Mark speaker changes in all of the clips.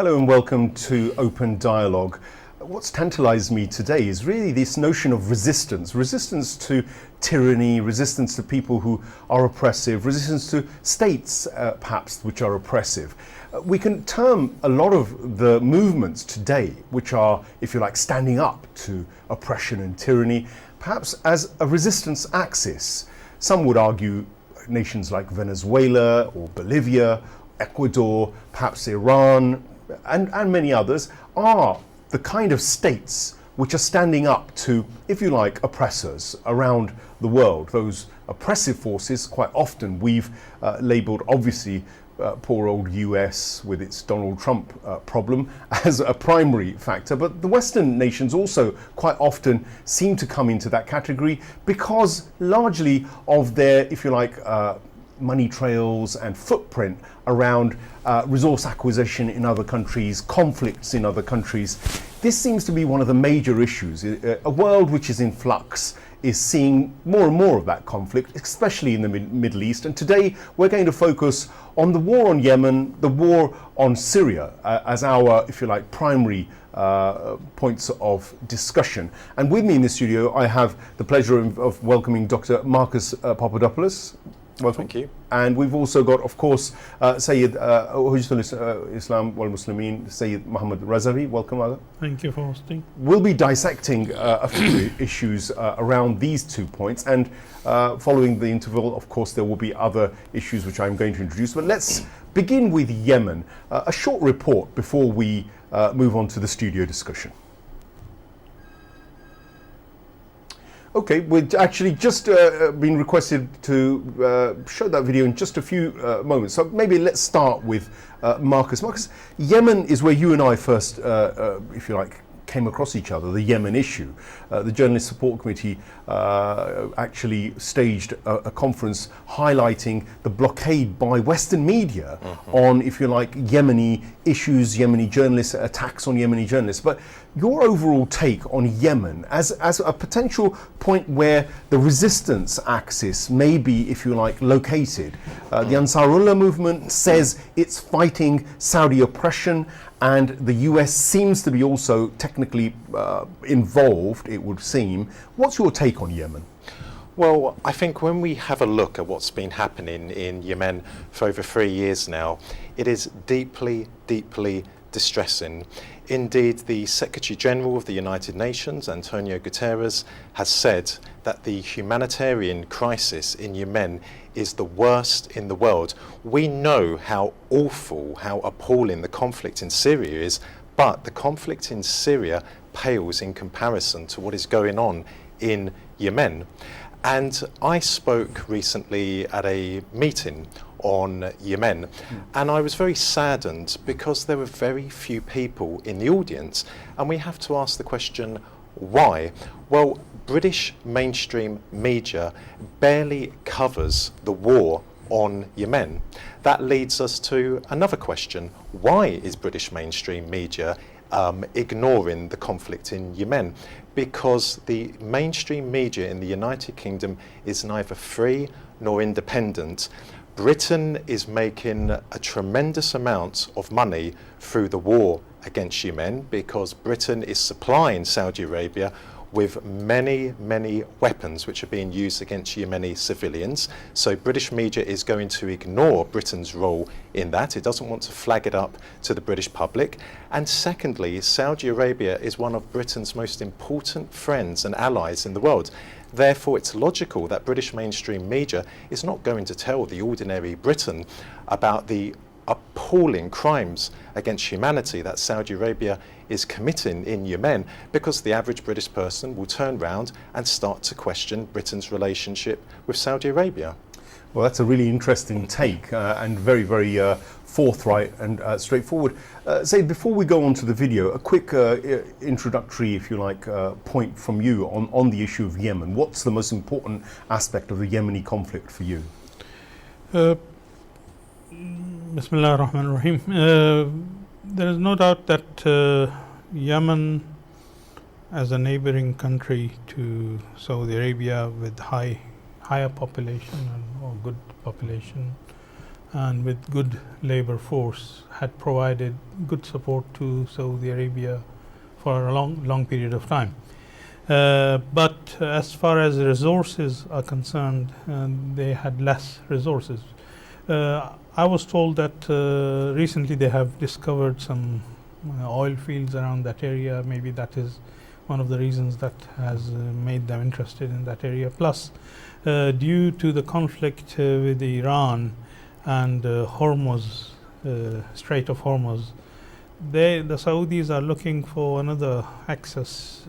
Speaker 1: Hello and welcome to Open Dialogue. What's tantalized me today is really this notion of resistance to tyranny, resistance to people who are oppressive, resistance to states perhaps which are oppressive. We can term a lot of the movements today, which are, if you like, standing up to oppression and tyranny, perhaps as a resistance axis. Some would argue nations like Venezuela or Bolivia, Ecuador, perhaps Iran, and many others are the kind of states which are standing up to, if you like, oppressors around the world. Those oppressive forces, quite often we've labelled, obviously, poor old US with its Donald Trump problem as a primary factor, but the Western nations also quite often seem to come into that category because largely of their, if you like, money trails and footprint around resource acquisition in other countries, conflicts in other countries. This seems to be one of the major issues. A world which is in flux is seeing more and more of that conflict, especially in the Middle East. And today we're going to focus on the war on Yemen, the war on Syria, as our, if you like, primary points of discussion. And with me in the studio, I have the pleasure of welcoming Dr. Marcus Papadopoulos. Welcome.
Speaker 2: Thank you.
Speaker 1: And we've also got, of course, Sayyid Hujjatul Islam wal Muslimin, Sayyid Muhammad Razavi. Welcome, Aga.
Speaker 3: Thank you for hosting.
Speaker 1: We'll be dissecting a few issues around these 2 points, and following the interval, of course, there will be other issues which I'm going to introduce. But let's begin with Yemen. A short report before we move on to the studio discussion. Okay, we've actually just been requested to show that video in just a few moments. So maybe let's start with Marcus. Marcus, Yemen is where you and I first, if you like, came across each other, the Yemen issue. The Journalist Support Committee actually staged a conference highlighting the blockade by Western media on, if you like, Yemeni issues, Yemeni journalists, attacks on Yemeni journalists. But your overall take on Yemen as a potential point where the resistance axis may be, if you like, located. The Ansarullah movement says it's fighting Saudi oppression, and the US seems to be also technically involved, it would seem. What's your take on Yemen?
Speaker 2: Well, I think when we have a look at what's been happening in Yemen for over 3 years now, it is deeply, deeply distressing. Indeed, the Secretary General of the United Nations, Antonio Guterres, has said that the humanitarian crisis in Yemen is the worst in the world. We know how awful, how appalling the conflict in Syria is, but the conflict in Syria pales in comparison to what is going on in Yemen. And I spoke recently at a meeting on Yemen, and I was very saddened because there were very few people in the audience, and we have to ask the question, why? Well, British mainstream media barely covers the war on Yemen. That leads us to another question. Why is British mainstream media ignoring the conflict in Yemen? Because the mainstream media in the United Kingdom is neither free nor independent. Britain is making a tremendous amount of money through the war against Yemen because Britain is supplying Saudi Arabia with many, many weapons which are being used against Yemeni civilians. So British media is going to ignore Britain's role in that. It doesn't want to flag it up to the British public. And secondly, Saudi Arabia is one of Britain's most important friends and allies in the world. Therefore, it's logical that British mainstream media is not going to tell the ordinary Briton about the appalling crimes against humanity that Saudi Arabia is committing in Yemen, because the average British person will turn round and start to question Britain's relationship with Saudi Arabia.
Speaker 1: Well, that's a really interesting take and very, very forthright and straightforward. Say, before we go on to the video, a quick introductory, if you like, point from you on the issue of Yemen. What's the most important aspect of the Yemeni conflict for you?
Speaker 3: Bismillah ar-Rahman ar-Rahim. There is no doubt that Yemen, as a neighboring country to Saudi Arabia with higher population or good population, and with good labor force had provided good support to Saudi Arabia for a long period of time. But as far as resources are concerned, they had less resources. I was told that recently they have discovered some oil fields around that area. Maybe that is one of the reasons that has made them interested in that area. Plus, due to the conflict with Iran and Hormuz, Strait of Hormuz, the Saudis are looking for another access,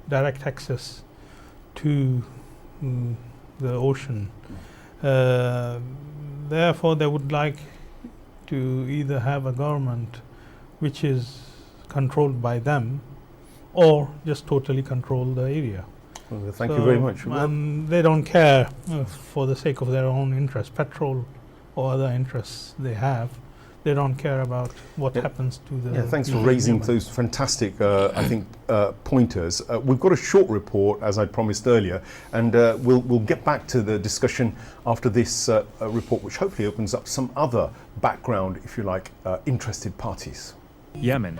Speaker 3: direct access to the ocean. Therefore, they would like to either have a government which is controlled by them or just totally control the area.
Speaker 1: Well, thank you very much.
Speaker 3: They don't care for the sake of their own interests, petrol or other interests they have. They don't care about what happens to the...
Speaker 1: Thanks for raising those fantastic, pointers. We've got a short report, as I promised earlier, and we'll get back to the discussion after this report, which hopefully opens up some other background, if you like, interested parties.
Speaker 4: Yemen,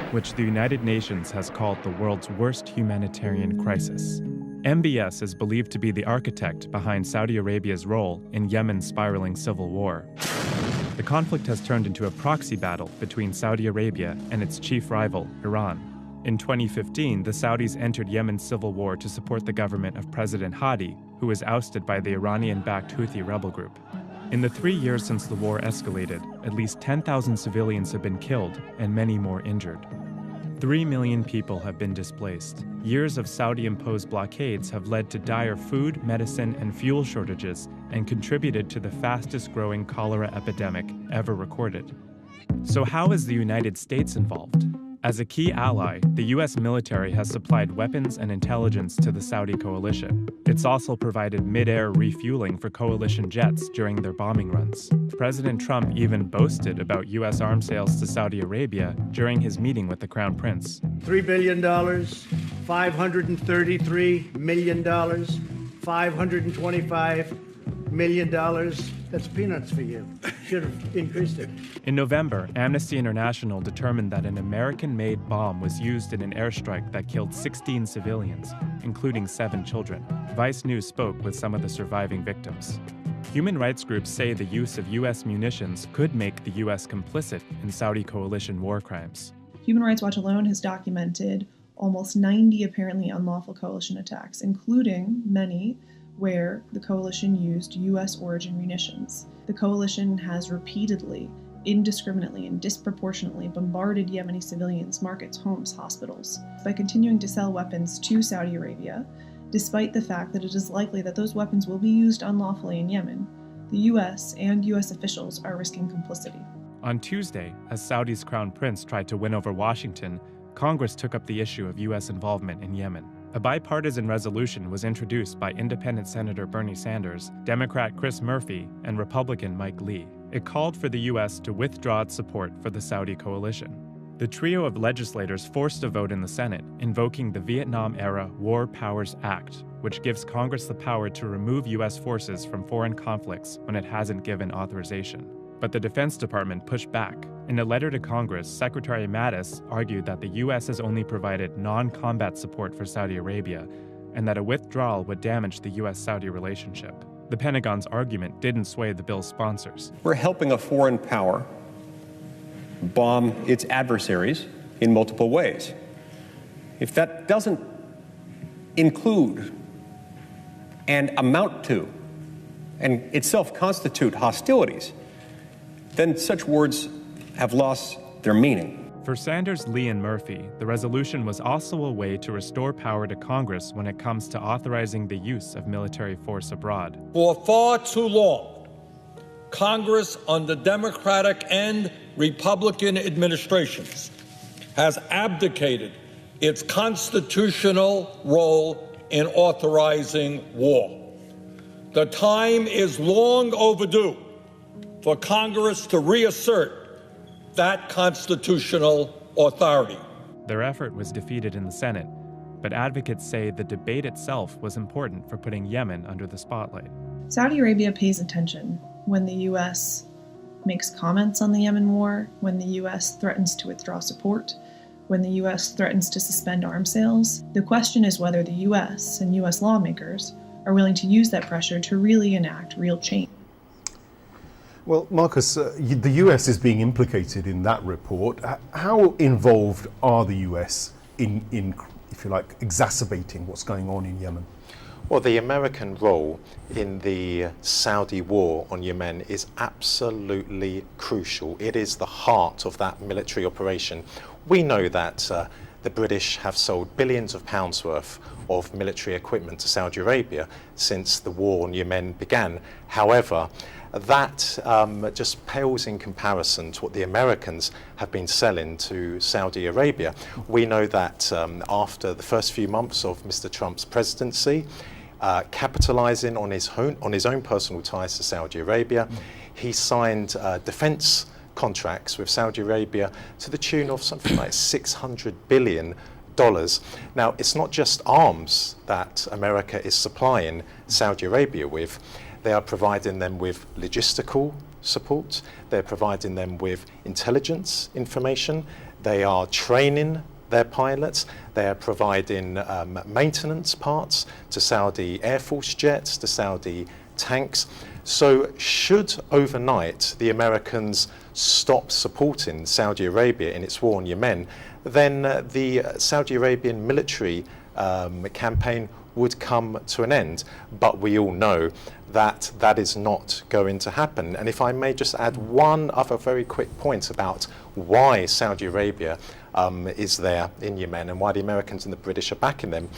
Speaker 4: which the United Nations has called the world's worst humanitarian crisis. MBS is believed to be the architect behind Saudi Arabia's role in Yemen's spiraling civil war. The conflict has turned into a proxy battle between Saudi Arabia and its chief rival, Iran. In 2015, the Saudis entered Yemen's civil war to support the government of President Hadi, who was ousted by the Iranian-backed Houthi rebel group. In the 3 years since the war escalated, at least 10,000 civilians have been killed and many more injured. 3 million people have been displaced. Years of Saudi-imposed blockades have led to dire food, medicine, and fuel shortages and contributed to the fastest-growing cholera epidemic ever recorded. So how is the United States involved? As a key ally, the U.S. military has supplied weapons and intelligence to the Saudi coalition. It's also provided mid-air refueling for coalition jets during their bombing runs. President Trump even boasted about U.S. arms sales to Saudi Arabia during his meeting with the Crown Prince.
Speaker 5: $3 billion, $533 million, $525 million. That's peanuts for you. Should have increased it.
Speaker 4: In November, Amnesty International determined that an American-made bomb was used in an airstrike that killed 16 civilians, including 7 children. Vice News spoke with some of the surviving victims. Human rights groups say the use of U.S. munitions could make the U.S. complicit in Saudi coalition war crimes.
Speaker 6: Human Rights Watch alone has documented almost 90 apparently unlawful coalition attacks, including many where the coalition used U.S. origin munitions. The coalition has repeatedly, indiscriminately, and disproportionately bombarded Yemeni civilians, markets, homes, hospitals, by continuing to sell weapons to Saudi Arabia, despite the fact that it is likely that those weapons will be used unlawfully in Yemen. The U.S. and U.S. officials are risking complicity.
Speaker 4: On Tuesday, as Saudi's Crown Prince tried to win over Washington, Congress took up the issue of U.S. involvement in Yemen. A bipartisan resolution was introduced by Independent Senator Bernie Sanders, Democrat Chris Murphy, and Republican Mike Lee. It called for the U.S. to withdraw its support for the Saudi coalition. The trio of legislators forced a vote in the Senate, invoking the Vietnam-era War Powers Act, which gives Congress the power to remove U.S. forces from foreign conflicts when it hasn't given authorization. But the Defense Department pushed back. In a letter to Congress, Secretary Mattis argued that the U.S. has only provided non-combat support for Saudi Arabia, and that a withdrawal would damage the U.S.-Saudi relationship. The Pentagon's argument didn't sway the bill's sponsors.
Speaker 7: We're helping a foreign power bomb its adversaries in multiple ways. If that doesn't include and amount to and itself constitute hostilities, then such words have lost their meaning.
Speaker 4: For Sanders, Lee, and Murphy, the resolution was also a way to restore power to Congress when it comes to authorizing the use of military force abroad.
Speaker 8: For far too long, Congress under Democratic and Republican administrations has abdicated its constitutional role in authorizing war. The time is long overdue for Congress to reassert that constitutional authority.
Speaker 4: Their effort was defeated in the Senate, but advocates say the debate itself was important for putting Yemen under the spotlight.
Speaker 6: Saudi Arabia pays attention when the U.S. makes comments on the Yemen war, when the U.S. threatens to withdraw support, when the U.S. threatens to suspend arms sales. The question is whether the U.S. and U.S. lawmakers are willing to use that pressure to really enact real change.
Speaker 1: Well, Marcus, the US is being implicated in that report. How involved are the US in, if you like, exacerbating what's going on in Yemen?
Speaker 2: Well, the American role in the Saudi war on Yemen is absolutely crucial. It is the heart of that military operation. We know that the British have sold billions of pounds worth of military equipment to Saudi Arabia since the war on Yemen began. However, that just pales in comparison to what the Americans have been selling to Saudi Arabia. We know that after the first few months of Mr. Trump's presidency, capitalizing on his own personal ties to Saudi Arabia, he signed defense contracts with Saudi Arabia to the tune of something like $600 billion. Now, it's not just arms that America is supplying Saudi Arabia with. They are providing them with logistical support. They're providing them with intelligence information. They are training their pilots. They are providing maintenance parts to Saudi Air Force jets, to Saudi tanks. So should overnight the Americans stop supporting Saudi Arabia in its war on Yemen, then the Saudi Arabian military campaign would come to an end. But we all know that that is not going to happen. And if I may just add one other very quick point about why Saudi Arabia is there in Yemen and why the Americans and the British are backing them.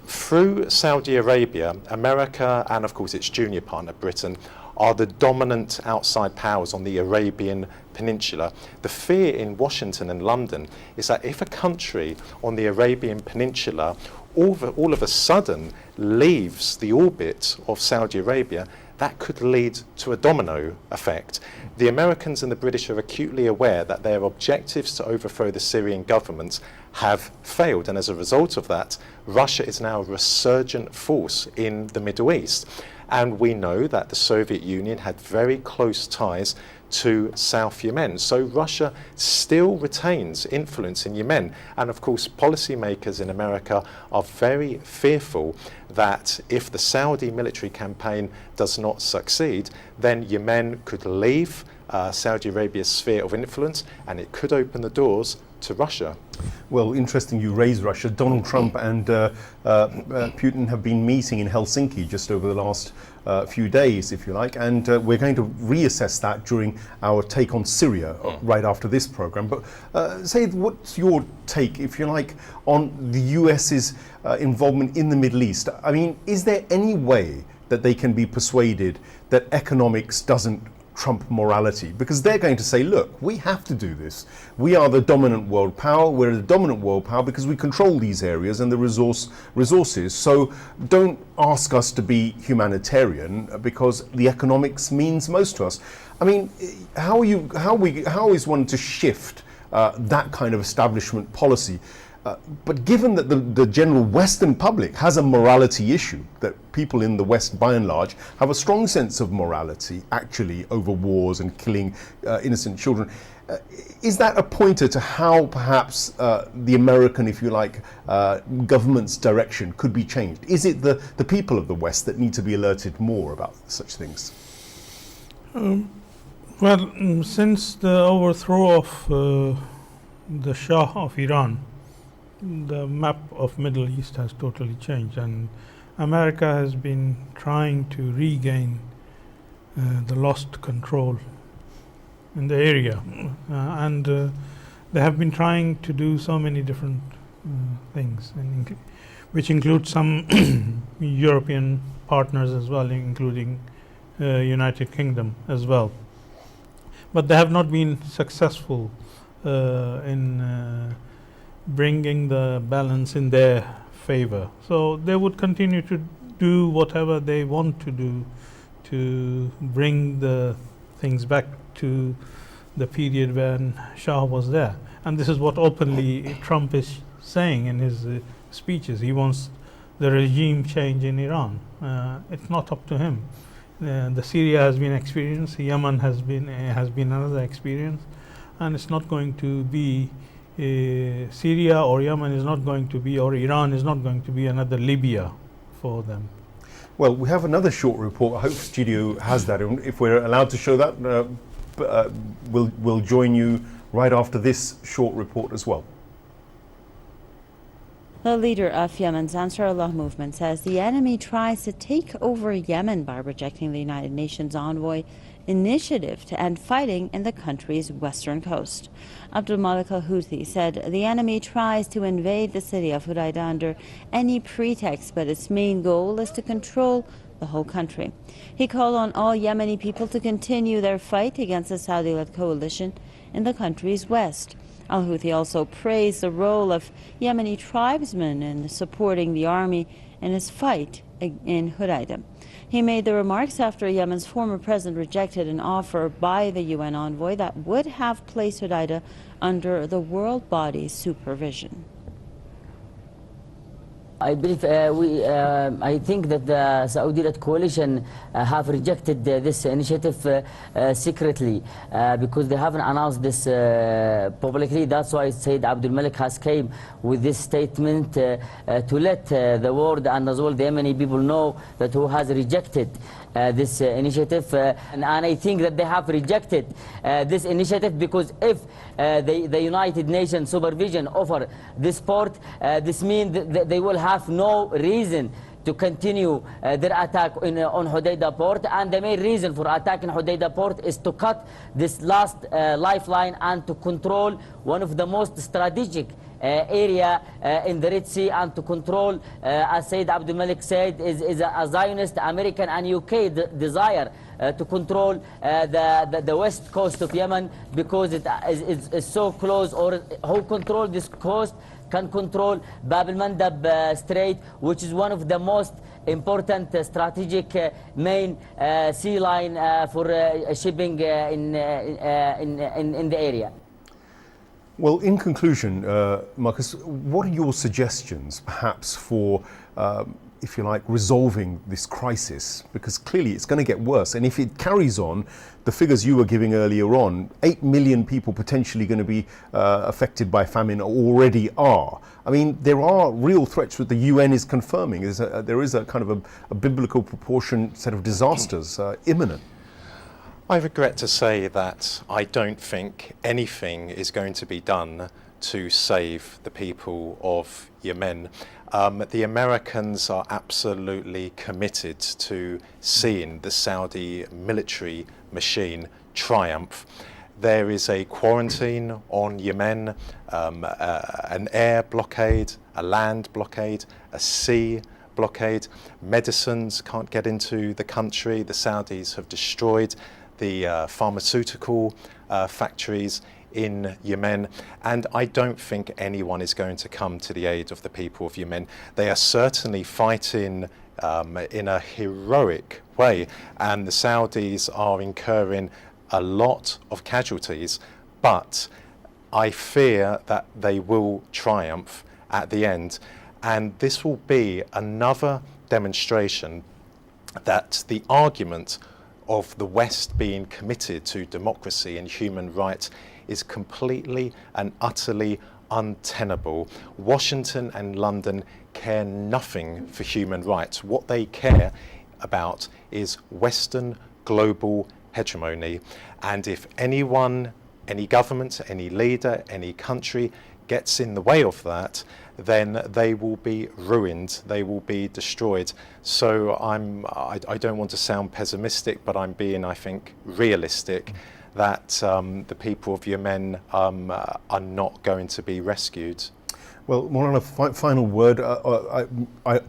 Speaker 2: Through Saudi Arabia, America and of course its junior partner Britain are the dominant outside powers on the Arabian Peninsula. The fear in Washington and London is that if a country on the Arabian Peninsula all of a sudden leaves the orbit of Saudi Arabia, that could lead to a domino effect. The Americans and the British are acutely aware that their objectives to overthrow the Syrian government have failed, and as a result of that, Russia is now a resurgent force in the Middle East. And we know that the Soviet Union had very close ties to South Yemen. So Russia still retains influence in Yemen. And of course, policymakers in America are very fearful that if the Saudi military campaign does not succeed, then Yemen could leave Saudi Arabia's sphere of influence, and it could open the doors to Russia.
Speaker 1: Well, interesting you raise Russia. Donald Trump and Putin have been meeting in Helsinki just over the last few days, if you like, and we're going to reassess that during our take on Syria right after this program. But say, what's your take, if you like, on the US's involvement in the Middle East? I mean, is there any way that they can be persuaded that economics doesn't trump morality? Because they're going to say, look, we have to do this. We are the dominant world power. We're the dominant world power because we control these areas and the resources. So don't ask us to be humanitarian because the economics means most to us. I mean, how is one to shift that kind of establishment policy? But given that the general Western public has a morality issue, that people in the West, by and large, have a strong sense of morality, actually, over wars and killing innocent children, is that a pointer to how perhaps the American, if you like, government's direction could be changed? Is it the people of the West that need to be alerted more about such things?
Speaker 3: Well, since the overthrow of the Shah of Iran, the map of Middle East has totally changed, and America has been trying to regain the lost control in the area, and they have been trying to do so many different things, which include some European partners as well, including United Kingdom as well. But they have not been successful in bringing the balance in their favor. So they would continue to do whatever they want to do to bring the things back to the period when Shah was there. And this is what openly Trump is saying in his speeches. He wants the regime change in Iran. It's not up to him. The Syria has been experienced, Yemen has been another experience, and it's not going to be Syria or Yemen is not going to be, or Iran is not going to be another Libya for them.
Speaker 1: Well, we have another short report. I hope studio has that. If we're allowed to show that, we'll join you right after this short report as well.
Speaker 9: The leader of Yemen's Ansar Allah movement says the enemy tries to take over Yemen by rejecting the United Nations envoy initiative to end fighting in the country's western coast. Abdul Malik al-Houthi said the enemy tries to invade the city of Hudaydah under any pretext, but its main goal is to control the whole country. He called on all Yemeni people to continue their fight against the Saudi-led coalition in the country's west. Al-Houthi also praised the role of Yemeni tribesmen in supporting the army in its fight in Hudaydah. He made the remarks after Yemen's former president rejected an offer by the UN envoy that would have placed Hudaydah under the world body's supervision.
Speaker 10: I believe I think that the Saudi-led coalition have rejected this initiative secretly because they haven't announced this publicly. That's why Sayyid Abdul Malik has came with this statement to let the world and as well the Yemeni people know that who has rejected this initiative, and I think that they have rejected this initiative because if the United Nations supervision offer this port, this means that they will have no reason to continue their attack on Hudaydah port, and the main reason for attacking Hudaydah port is to cut this last lifeline and to control one of the most strategic area in the Red Sea, and to control, as Sayyid Abdul Malik said, is a Zionist, American and UK desire to control the west coast of Yemen because it is so close, or who control this coast can control Bab al-Mandab Strait, which is one of the most important strategic main sea line for shipping in the area.
Speaker 1: Well, in conclusion, Marcus, what are your suggestions perhaps for, if you like, resolving this crisis? Because clearly it's going to get worse. And if it carries on, the figures you were giving earlier on, 8 million people potentially going to be affected by famine already are. I mean, there are real threats that the UN is confirming. There is a kind of a biblical proportion set of disasters imminent.
Speaker 2: I regret to say that I don't think anything is going to be done to save the people of Yemen. The Americans are absolutely committed to seeing the Saudi military machine triumph. There is a quarantine on Yemen, an air blockade, a land blockade, a sea blockade. Medicines can't get into the country. The Saudis have destroyed the pharmaceutical factories in Yemen, and I don't think anyone is going to come to the aid of the people of Yemen. They are certainly fighting in a heroic way, and the Saudis are incurring a lot of casualties, but I fear that they will triumph at the end, and this will be another demonstration that the argument of the West being committed to democracy and human rights is completely and utterly untenable. Washington and London care nothing for human rights. What they care about is Western global hegemony. And if anyone, any government, any leader, any country gets in the way of that, then they will be ruined, they will be destroyed. So I don't want to sound pessimistic, but I'm being, I think, realistic that the people of Yemen are not going to be rescued.
Speaker 1: Well, on a final word,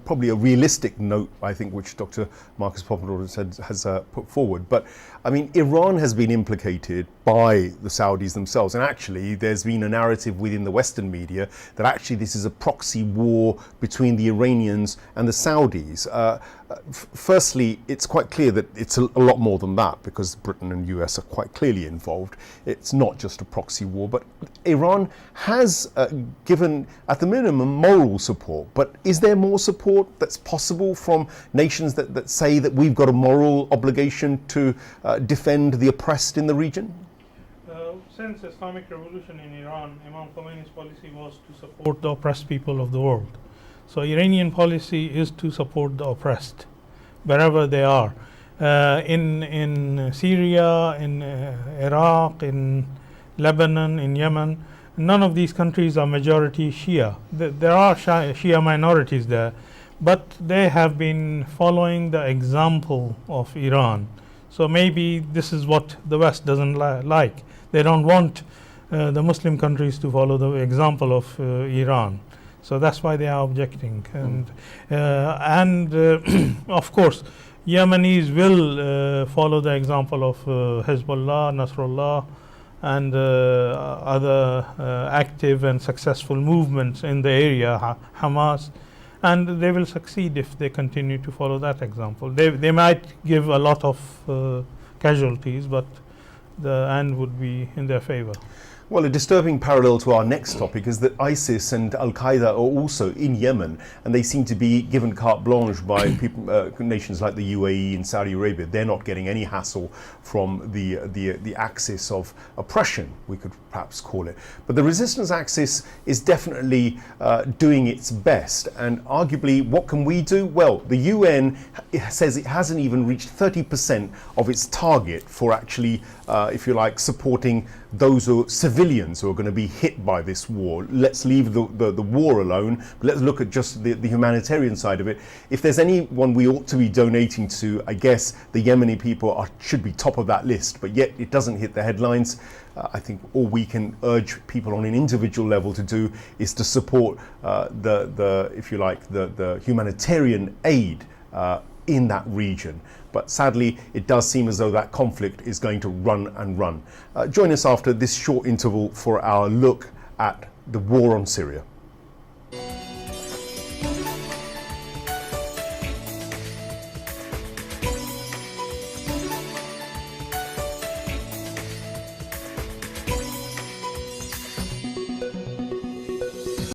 Speaker 1: probably a realistic note, I think, which Dr. Marcus Papadopoulos has put forward. But I mean, Iran has been implicated by the Saudis themselves, and actually there's been a narrative within the Western media that actually this is a proxy war between the Iranians and the Saudis. Firstly, it's quite clear that it's a lot more than that, because Britain and US are quite clearly involved. It's not just a proxy war, but Iran has given, at the minimum, moral support. But is there more support that's possible from nations that say that we've got a moral obligation to defend the oppressed in the region?
Speaker 3: Since Islamic Revolution in Iran, Imam Khomeini's policy was to support the oppressed people of the world. So Iranian policy is to support the oppressed wherever they are. In Syria, in Iraq, in Lebanon, in Yemen, none of these countries are majority Shia. There are Shia minorities there, but they have been following the example of Iran. So maybe this is what the West doesn't like. They don't want the Muslim countries to follow the example of Iran. So that's why they are objecting. And of course, Yemenis will follow the example of Hezbollah, Nasrallah, and other active and successful movements in the area, Hamas, and they will succeed if they continue to follow that example. They might give a lot of casualties, but the end would be in their favor.
Speaker 1: Well, a disturbing parallel to our next topic is that ISIS and Al-Qaeda are also in Yemen, and they seem to be given carte blanche by nations like the UAE and Saudi Arabia. They're not getting any hassle from the axis of oppression, we could perhaps call it. But the resistance axis is definitely doing its best, and arguably, what can we do? Well, the UN says it hasn't even reached 30% of its target for actually, if you like, supporting those civilians who are going to be hit by this war. Let's leave the war alone. Let's look at just the humanitarian side of it. If there's anyone we ought to be donating to, I guess the Yemeni people should be top of that list, but yet it doesn't hit the headlines. I think all we can urge people on an individual level to do is to support if you like, the humanitarian aid in that region. But sadly, it does seem as though that conflict is going to run and run. Join us after this short interval for our look at the war on Syria.